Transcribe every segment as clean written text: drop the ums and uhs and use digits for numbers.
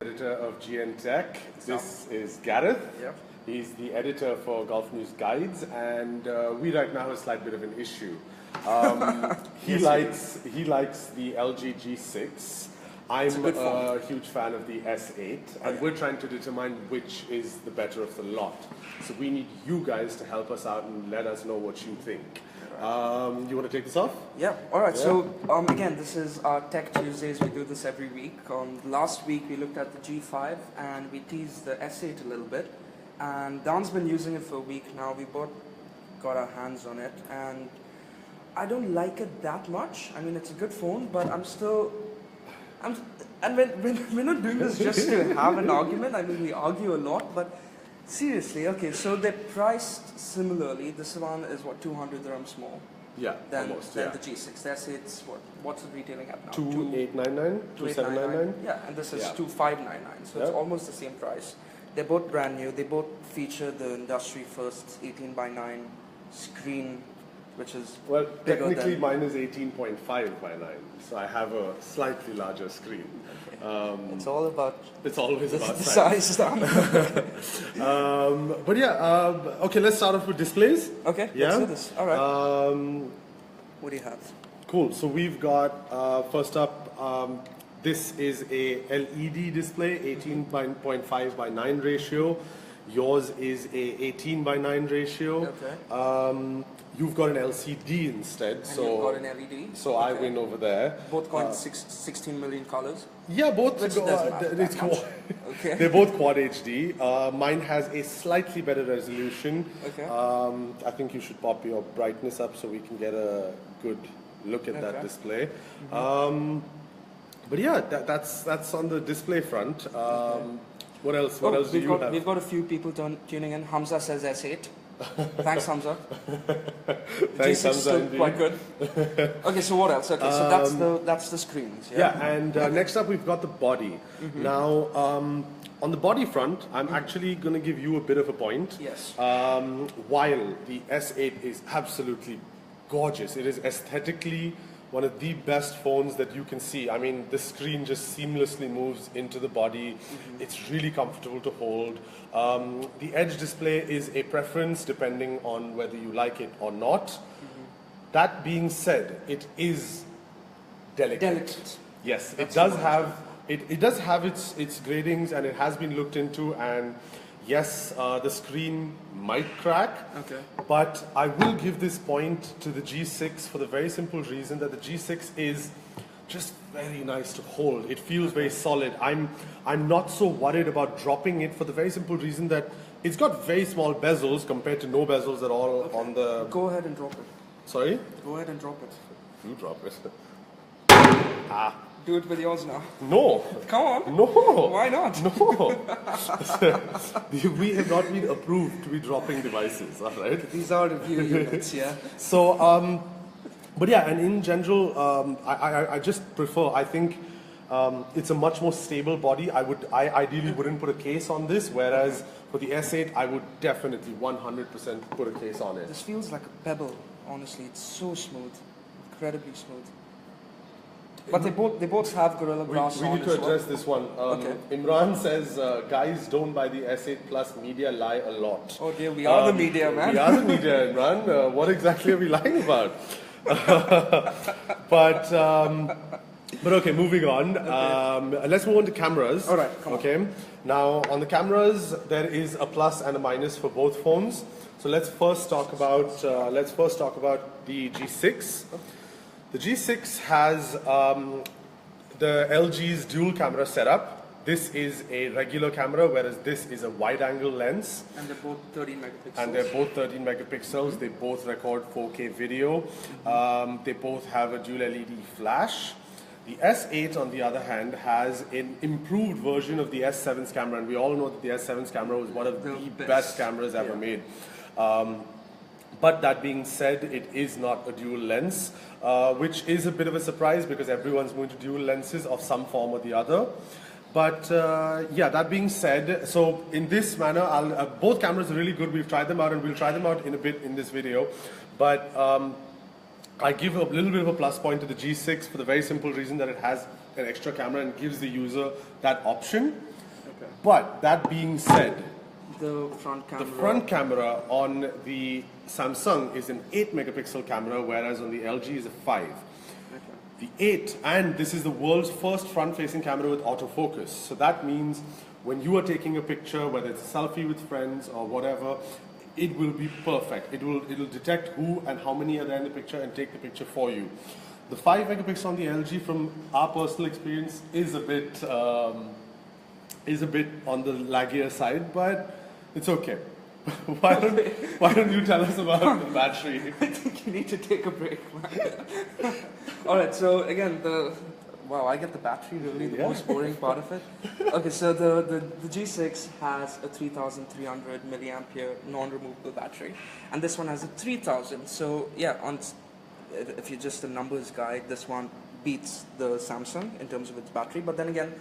Editor of GN Tech. This is Gareth. Yep. He's the editor for Golf News Guides, and we right now have a slight bit of an issue. He likes the LG G6. I'm a huge fan of the S8, and we're trying to determine which is the better of the lot. So we need you guys to help us out and let us know what you think. You want to take this off? Yeah, alright. Yeah. So again, this is our Tech Tuesdays. We do this every week. Last week we looked at the G5 and we teased the S8 a little bit. And Dan's been using it for a week now. We both got our hands on it, and I don't like it that much. I mean, it's a good phone, but and we're not doing this just to have an argument. I mean, we argue a lot, but seriously, okay, so they're priced similarly. This one is what, 200 dirhams more? Yeah, than the G6. That's it's what's it retailing at now? 2899, 2799. Yeah, and this is 2599. So it's almost the same price. They're both brand new. They both feature the industry first 18:9 screen, which is technically mine is 18.5 by 9, so I have a slightly larger screen. Okay. It's all about. It's always about the size. But yeah, okay. Let's start off with displays. Okay. Yeah. Let's do this. All right. What do you have? Cool. So we've got first up. This is a LED display, 18.5 by 9 ratio. Yours is a 18 by 9 ratio. Okay. You've got an LCD instead, and so you've got an LED. So I win over there. Both got 16 million colors. Yeah, both. Okay. They're both Quad HD. Mine has a slightly better resolution. Okay. I think you should pop your brightness up so we can get a good look at that display. But yeah, that's on the display front. What else? What else do you have? We've got a few people tuning in. Hamza says S8. Thanks, Hamza. Thanks, Hamza. Still quite good. Okay, so what else? Okay, so that's the screens. Yeah, and next up we've got the body. Now, on the body front, I'm actually going to give you a bit of a point. Yes. While the S8 is absolutely gorgeous, it is aesthetically one of the best phones that you can see. I mean, the screen just seamlessly moves into the body. It's really comfortable to hold. The Edge display is a preference depending on whether you like it or not. That being said, it is delicate. Yes, it does have its gradings, and it has been looked into, and yes, the screen might crack, but I will give this point to the G6 for the very simple reason that the G6 is just very nice to hold. It feels very solid. I'm not so worried about dropping it for the very simple reason that it's got very small bezels compared to no bezels at all on the... Go ahead and drop it. Sorry? Go ahead and drop it. You drop it. Do it with yours now. No. Come on. No. Why not? No. We have not been approved to be dropping devices, all right? These are review units, yeah. So, but yeah, and in general, I just prefer, I think it's a much more stable body. I ideally wouldn't put a case on this, whereas for the S8, I would definitely 100% put a case on it. This feels like a pebble, honestly. It's so smooth, incredibly smooth. But they both have Gorilla Glass on. We need to address this one. Imran says, guys, don't buy the S8 Plus. Media lie a lot. Oh dear, we are the media, man. We are the media, Imran. What exactly are we lying about? But okay, moving on. Let's move on to cameras. All right, come on. Okay. Now, on the cameras, there is a plus and a minus for both phones. So let's first talk about the G6. The G6 has the LG's dual camera setup. This is a regular camera, whereas this is a wide-angle lens. And they're both 13 megapixels. They both record 4K video. They both have a dual LED flash. The S8, on the other hand, has an improved version of the S7's camera, and we all know that the S7's camera was one of the best cameras ever made. But that being said, it is not a dual lens, which is a bit of a surprise because everyone's moving to dual lenses of some form or the other. But yeah, that being said, so in this manner, both cameras are really good. We've tried them out, and we'll try them out in a bit in this video. But I give a little bit of a plus point to the G6 for the very simple reason that it has an extra camera and gives the user that option. But that being said, The front camera. the front camera on the Samsung is an 8 megapixel camera, whereas on the LG is a 5. Okay. The 8, and this is the world's first front-facing camera with autofocus. So that means when you are taking a picture, whether it's a selfie with friends or whatever, it will be perfect. It'll detect who and how many are there in the picture and take the picture for you. The 5 megapixel on the LG, from our personal experience, is a bit on the laggier side, but it's okay. why don't you tell us about the battery? I think you need to take a break, man. All right, so again, wow, I get the battery really, the most boring part of it. Okay, so the G6 has a 3,300 milliampere non-removable battery, and this one has a 3,000. So yeah, if you're just a numbers guy, this one beats the Samsung in terms of its battery. But then again,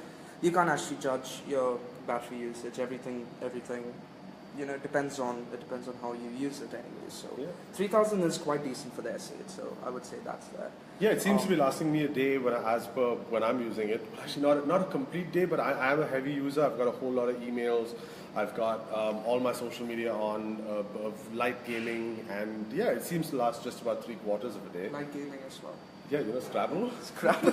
you can't actually judge your battery usage. Everything. You know, it depends on how you use it anyway. So Yeah. 3,000 is quite decent for the S8. So I would say that's there. Yeah, it seems to be lasting me a day as per when I'm using it. Actually, not a complete day, but I am a heavy user. I've got a whole lot of emails. I've got all my social media on, of light gaming, and yeah, it seems to last just about 3/4 of a day. Light gaming as well. Yeah, Scrabble. Scrabble.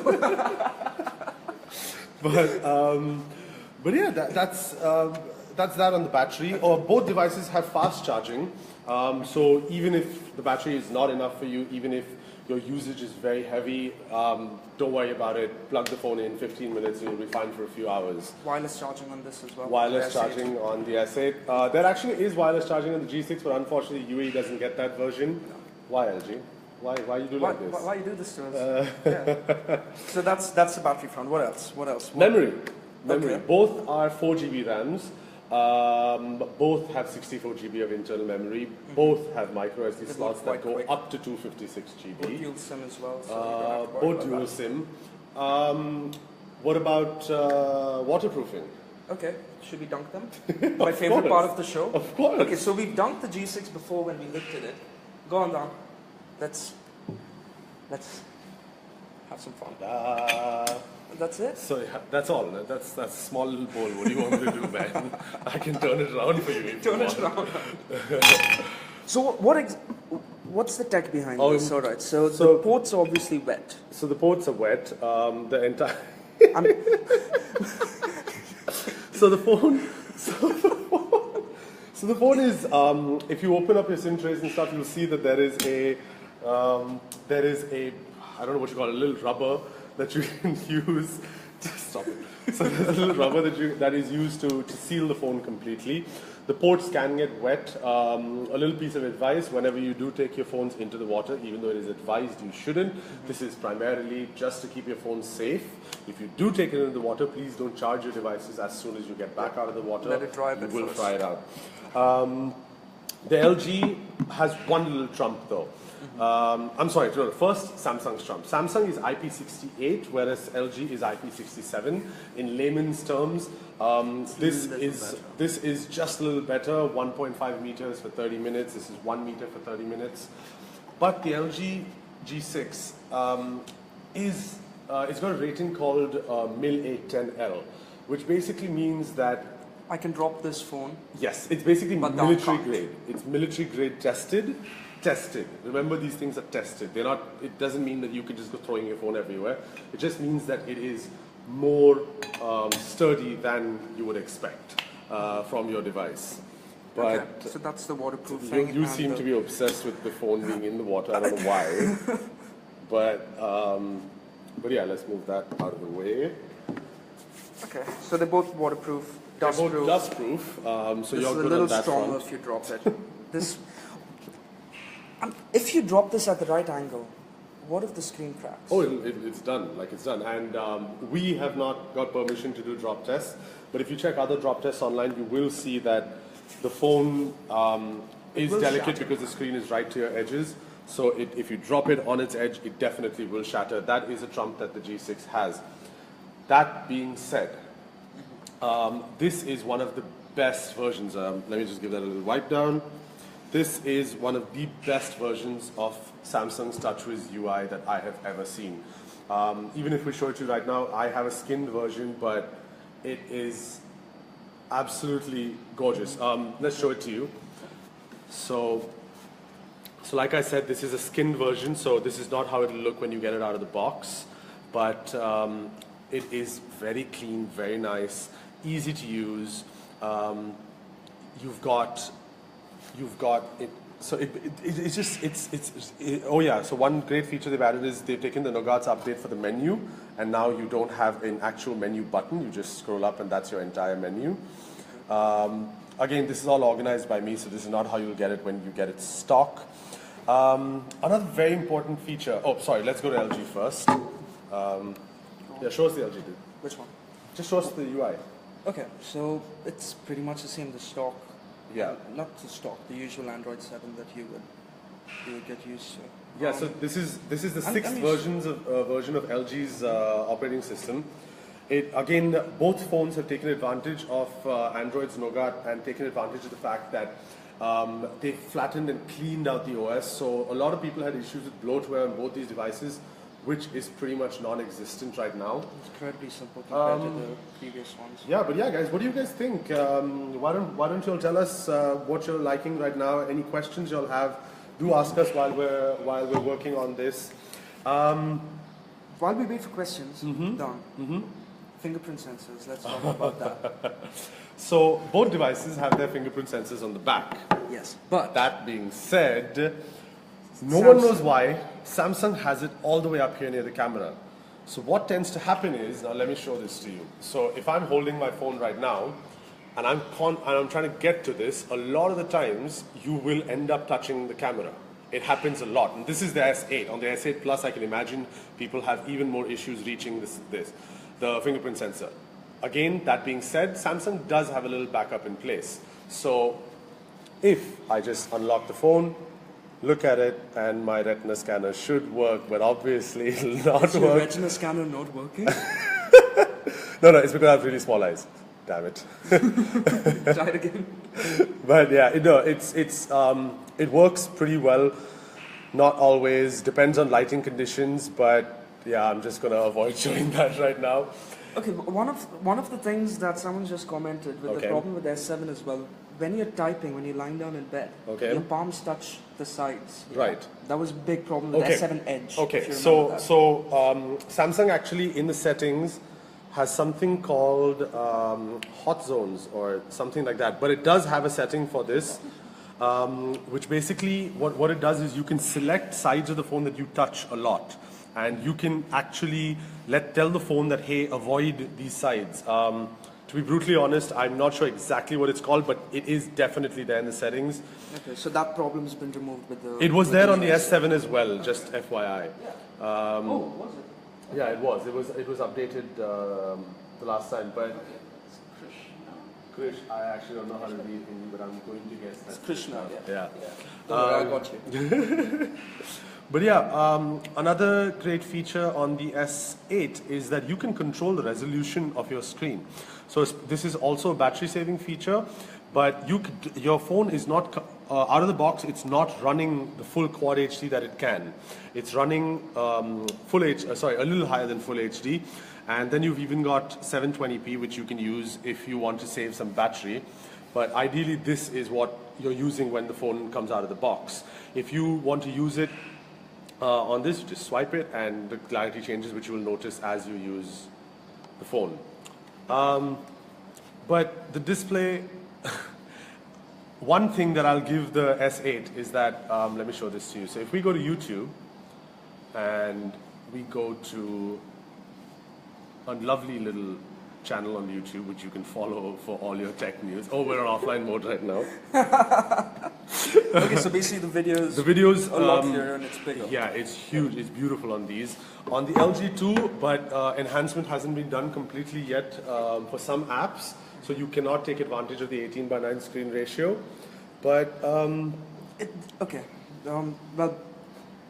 But yeah, that's that on the battery. Both devices have fast charging, so even if the battery is not enough for you, even if your usage is very heavy, don't worry about it. Plug the phone in, 15 minutes, you'll be fine for a few hours. Wireless charging on this as well. Wireless The S8. charging on the S8. There actually is wireless charging on the G6, but unfortunately UAE doesn't get that version. Why, LG? Why you do like this? Why you do this to us? Yeah. So that's the battery front. What else? Memory. Okay. Both are 4 GB RAMs. Both have 64 GB of internal memory. Both have micro SD They slots both that quite go quick. up to 256 Both GB. dual SIM as well. So you don't have to worry Both about dual that. SIM. What about waterproofing? Okay, should we dunk them? My favorite course. part of the show. Of course. Okay, so we've dunked the G6 before when we looked at it. Go on down. Let's have some fun. That's it. So yeah, that's all. That's a small little bowl. What do you want me to do, man? I can turn it around for you. If Turn you it want. around. So what's the tech behind Oh, this? All right. So so- the ports are obviously wet. So the ports are wet. The entire. I'm, So the phone. So the phone is. If you open up your SIM trays and stuff, you'll see that there is a. I don't know what you call it, a little rubber that you can use. Just stop it. So there's a little rubber that is used to seal the phone completely. The ports can get wet. A little piece of advice: whenever you do take your phones into the water, even though it is advised you shouldn't, this is primarily just to keep your phone safe. If you do take it into the water, please don't charge your devices as soon as you get back out of the water. Let it dry a bit You will first. fry it out. The LG has one little trump though. I'm sorry, no, first Samsung's trump. Samsung is IP68, whereas LG is IP67. In layman's terms, this is just a little better. 1.5 meters for 30 minutes. This is 1 meter for 30 minutes. But the LG G6 it's got a rating called MIL810L, which basically means that I can drop this phone. yes, it's basically But thou military can't. grade. It's military grade tested. Remember, these things are tested. They're not. It doesn't mean that you can just go throwing your phone everywhere. It just means that it is more sturdy than you would expect from your device. But Okay, so that's the waterproof you, thing. you and seem the- to be obsessed with the phone being in the water. I don't know why. But yeah, let's move that out of the way. Okay, so they're both waterproof, They're dustproof. both dustproof, so This you're is a good little on that stronger front. if you drop it. This, if you drop this at the right angle, what if the screen cracks? Oh, it's done. Like it's done. And we have not got permission to do drop tests. But if you check other drop tests online, you will see that the phone is will delicate shatter. because the screen is right to your edges. So if you drop it on its edge, it definitely will shatter. That is a trump that the G6 has. That being said, this is one of the best versions. Let me just give that a little wipe down. This is one of the best versions of Samsung's TouchWiz UI that I have ever seen. Even if we show it to you right now, I have a skinned version, but it is absolutely gorgeous. Let's show it to you. So like I said, this is a skinned version, so this is not how it'll look when you get it out of the box. But it is very clean, very nice, easy to use. You've got it. So it's just oh yeah. So one great feature they've added is they've taken the Nougat's update for the menu, and now you don't have an actual menu button. You just scroll up, and that's your entire menu. Again, this is all organized by me, so this is not how you'll get it when you get it stock. Another very important feature. Oh, sorry. Let's go to LG first. Yeah, show us the LG. Dude. Which one? Just show us the UI. Okay, so it's pretty much the same, the stock. Yeah. Not the stock, the usual Android 7 that you would get used to. Yeah, so this is the sixth version of LG's operating system. Again, both phones have taken advantage of Android's Nougat and taken advantage of the fact that they flattened and cleaned out the OS. So a lot of people had issues with bloatware on both these devices, which is pretty much non-existent right now. It's incredibly simple compared to the previous ones. Yeah, but yeah, guys, what do you guys think? Why don't you all tell us what you're liking right now? Any questions you'll have? Do ask us while we're working on this. While we wait for questions, Don, fingerprint sensors. Let's talk about that. So both devices have their fingerprint sensors on the back. Yes, but That being said, no one knows why Samsung has it all the way up here near the camera. So what tends to happen is, now let me show this to you. So if I'm holding my phone right now, and I'm trying to get to this, a lot of the times you will end up touching the camera. It happens a lot. And this is the S8. On the S8 Plus, I can imagine people have even more issues reaching the fingerprint sensor. Again, that being said, Samsung does have a little backup in place. So if I just unlock the phone, look at it, and my retina scanner should work, but obviously it'll not is your work. retina scanner not working? No, it's because I have really small eyes. Damn it. Try it again. But yeah, it works pretty well. Not always, depends on lighting conditions, but yeah, I'm just gonna avoid showing that right now. Okay, but one of the things that someone just commented with the problem with S7 as well, when you're typing, when you're lying down in bed, your palms touch the sides. Right. That was a big problem with S7 Edge. Okay, so Samsung actually in the settings has something called hot zones or something like that, but it does have a setting for this, which basically what it does is you can select sides of the phone that you touch a lot. And you can actually tell the phone that, hey, avoid these sides. To be brutally honest, I'm not sure exactly what it's called, but it is definitely there in the settings. Okay, so that problem's been removed with the... It was there on the S7 as well, just FYI. Was it? Yeah, it was. It was updated the last time, but... Krish, I actually don't know how to read Hindi, but I'm going to guess that. It's Krishna, Yeah. Don't worry, I got you. But yeah, another great feature on the S8 is that you can control the resolution of your screen. So this is also a battery saving feature, but your phone is not, out of the box, it's not running the full Quad HD that it can. It's running a little higher than full HD. And then you've even got 720p, which you can use if you want to save some battery. But ideally, this is what you're using when the phone comes out of the box. If you want to use it on this, you just swipe it and the clarity changes, which you will notice as you use the phone. But the display, one thing that I'll give the S8 is that, let me show this to you. So if we go to YouTube and we go to a lovely little channel on YouTube, which you can follow for all your tech news. Oh, we're on offline mode right now. Okay, so basically the videos a lot clearer and it's bigger. Yeah, it's huge. It's beautiful on these. On the LG too, but enhancement hasn't been done completely yet for some apps, so you cannot take advantage of the 18:9 screen ratio. But okay, well,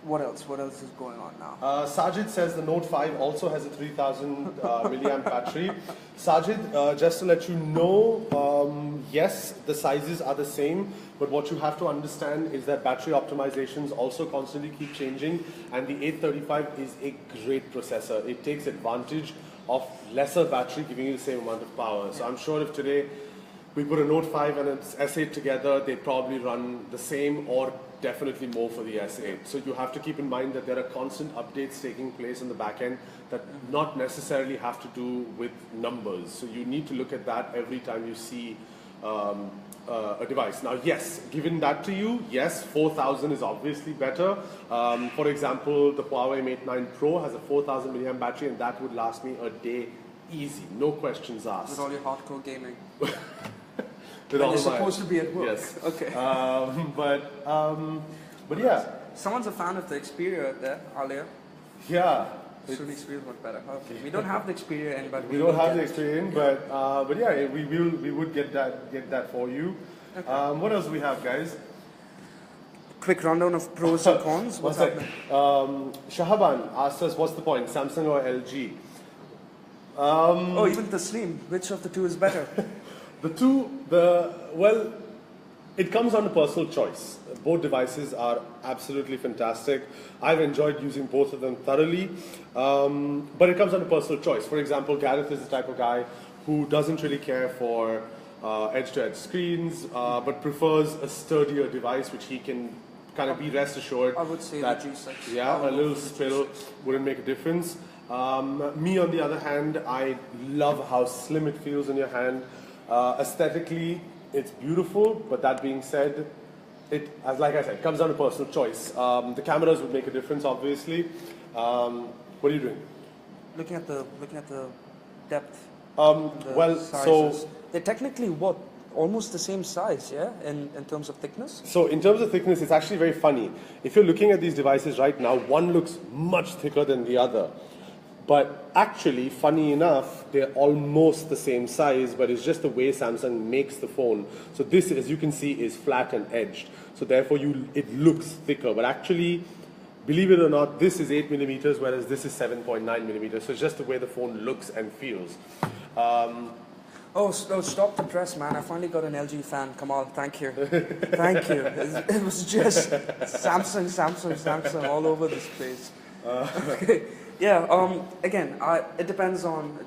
what else? What else is going on now? Sajid says the Note 5 also has a 3000 milliamp battery. Sajid, just to let you know, yes, the sizes are the same, but what you have to understand is that battery optimizations also constantly keep changing, and the 835 is a great processor. It takes advantage of lesser battery, giving you the same amount of power. So I'm sure if today we put a Note 5 and an S8 together, they probably run the same or definitely more for the S8. So you have to keep in mind that there are constant updates taking place on the back end that not necessarily have to do with numbers. So you need to look at that every time you see a device. Now, yes, given that to you, yes, 4000 is obviously better. For example, the Huawei Mate 9 Pro has a 4000 milliamp battery, and that would last me a day easy, no questions asked. With all your hardcore gaming. With and all you're my, supposed to be at work. yes. Okay. But yeah, Someone's a fan of the Xperia there, Alia. yeah. Soon Xperia is much better. Okay. We don't have the Xperia in, but We don't will have the get it. experience, but yeah, we would get that for you. Okay. What else do we have, guys? Quick rundown of pros and cons. What's One sec. happening? Shahaban asked us, what's the point, Samsung or LG? Oh, even the Slim. Which of the two is better? Well, it comes down to personal choice. Both devices are absolutely fantastic. I've enjoyed using both of them thoroughly, but it comes down to personal choice. For example, Gareth is the type of guy who doesn't really care for edge-to-edge screens, but prefers a sturdier device which he can kind of be rest assured I would say that the G6. yeah, I would a go little for the spill G6. wouldn't make a difference. Me, on the other hand, I love how slim it feels in your hand. Aesthetically, it's beautiful, but that being said, like I said, comes down to personal choice. The cameras would make a difference, obviously. What are you doing? Looking at the depth. The Well, sizes. They're technically what? Almost the same size, yeah? In terms of thickness? So in terms of thickness, it's actually very funny. If you're looking at these devices right now, one looks much thicker than the other. But actually, funny enough, they're almost the same size, but it's just the way Samsung makes the phone. So this, as you can see, is flat and edged. So therefore, it looks thicker. But actually, believe it or not, this is 8 millimeters, whereas this is 7.9 millimeters. So it's just the way the phone looks and feels. Oh, stop the press, man. I finally got an LG fan. Kamal, thank you. Thank you. It was just Samsung all over this place. Okay. Yeah, again, it depends on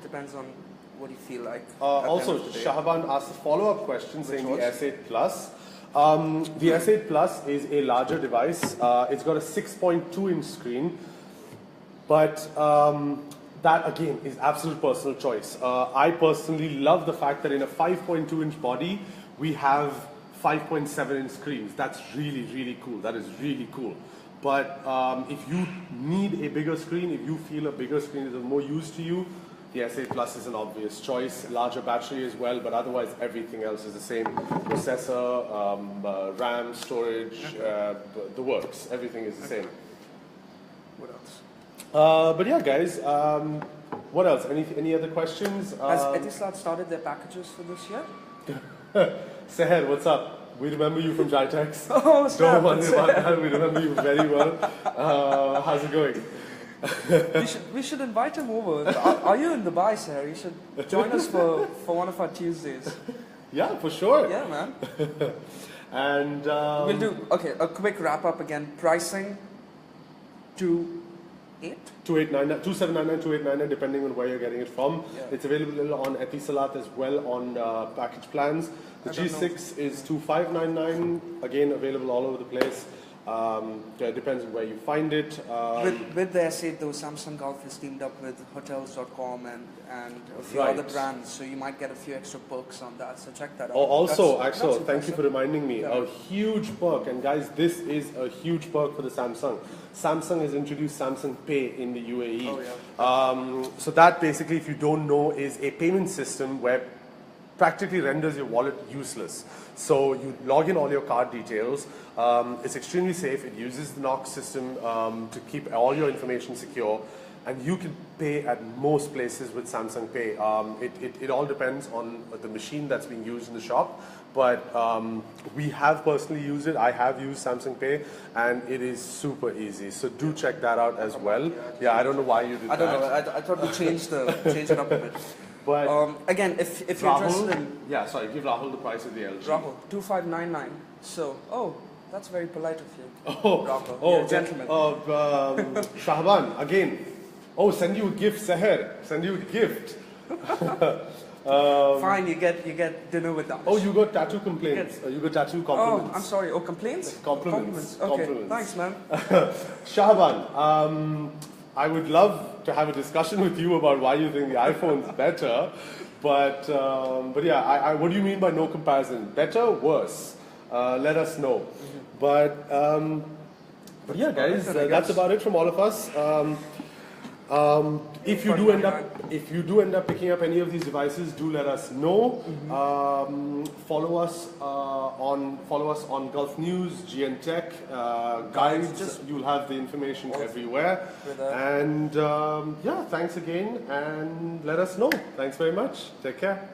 what you feel like. Also, Shahaban asked a follow-up question saying the was? S8 Plus. The S8 Plus is a larger device. It's got a 6.2-inch screen, but that again is absolute personal choice. I personally love the fact that in a 5.2-inch body, we have 5.7-inch screens. That's really, really cool. That is really cool. But if you need a bigger screen, if you feel a bigger screen is of more use to you, the S8 Plus is an obvious choice. Larger battery as well, but otherwise everything else is the same. Processor, RAM, storage, the works. Everything is the same. What else? But yeah, guys, what else? Any other questions? Has Etisalat started their packages for this year? Seher, what's up? We remember you from Jitex. Oh, snap. Don't worry about that. We remember you very well. How's it going? We should invite him over. Are you in Dubai, sir? You should join us for one of our Tuesdays. Yeah, for sure. Yeah, man. And We'll do, okay, a quick wrap up again. Pricing, 2799, 2899, depending on where you're getting it from. Yeah. It's available on Etisalat as well on package plans. The G6 is 2599, again available all over the place. It depends on where you find it. With the S8 though, Samsung Golf is teamed up with hotels.com and a few Right. other brands, so you might get a few extra perks on that, so check that out. Also, That's Axel, thank you impressive. for reminding me. Yeah. A huge perk, and guys, this is a huge perk for the Samsung. Samsung has introduced Samsung Pay in the UAE. Oh, yeah. So that basically, if you don't know, is a payment system where practically renders your wallet useless. So you log in all your card details. It's extremely safe. It uses the Knox system to keep all your information secure. And you can pay at most places with Samsung Pay. It all depends on the machine that's being used in the shop. But we have personally used it. I have used Samsung Pay, and it is super easy. So do check that out as well. Yeah, I don't know why you did that. I don't know, I thought we change it up a bit. But again, if you're interested in yeah, sorry, give Rahul the price of the LG. Rahul, 2599. So, that's very polite of you. Oh, Rahul, oh, you're a gentleman. Shahban, again. Oh, send you a gift, Seher. Send you a gift. Fine, you get dinner with us. Oh, you got tattoo complaints. You got tattoo compliments. Oh, I'm sorry. Oh, complaints? Compliments. Okay, Compliments. thanks, man. Shahban, I would love to have a discussion with you about why you think the iPhone's better. But yeah, what do you mean by no comparison? Better, worse? Let us know. But yeah, guys, that's about it from all of us. If you do end up picking up any of these devices, do let us know. Follow us on Gulf News, GN Tech, guides. You'll have the information everywhere. And yeah, thanks again, and let us know. Thanks very much. Take care.